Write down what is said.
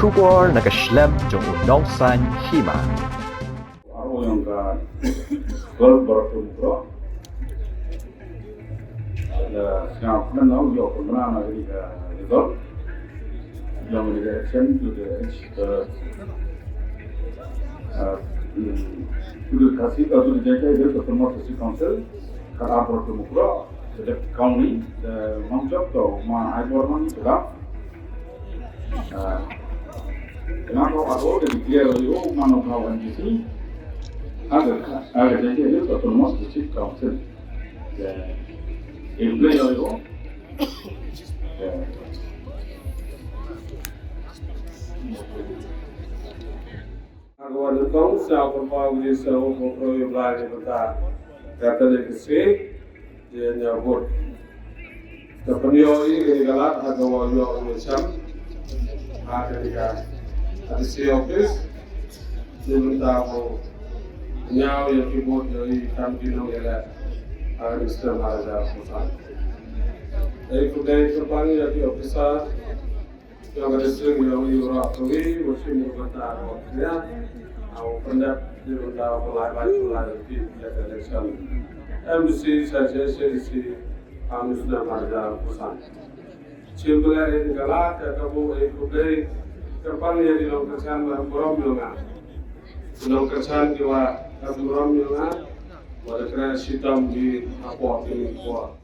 Kubor nakaslem jong unong san Hima. Ako yung Barato Mukroh. Sekarang kita tahu yo pernah ada di resort yang election to the kasih atau dijaga itu ketemu sesi council karena Barato Mukroh Shadap county mangcap atau Aiborlang Shadap. Kenapa aku dari clear itu manokawan di sini agak jaga itu ketemu sesi council. Employee itu, Agora então, se a proposição com o Aiborlang está Kyrtong de nyabut. Kepenyoyi ini galat agak yo macam ada di office di minta mau nyau yang keyboard dari kampino galat. Mr. Maharaja Pusan. Dari kudai terpanggil jadi officer yang ada sering yang Europe musim berkata waktunya, aku pendak di benda pelai di election. MC saja sesi Mr. Maharaja Pusan. Cipta ini galat kamu kudai terpanggil jadi lokasian berom-beroman. Lokasian jiwa berom-beroman. Pada kerana hitam di apa ini kuat.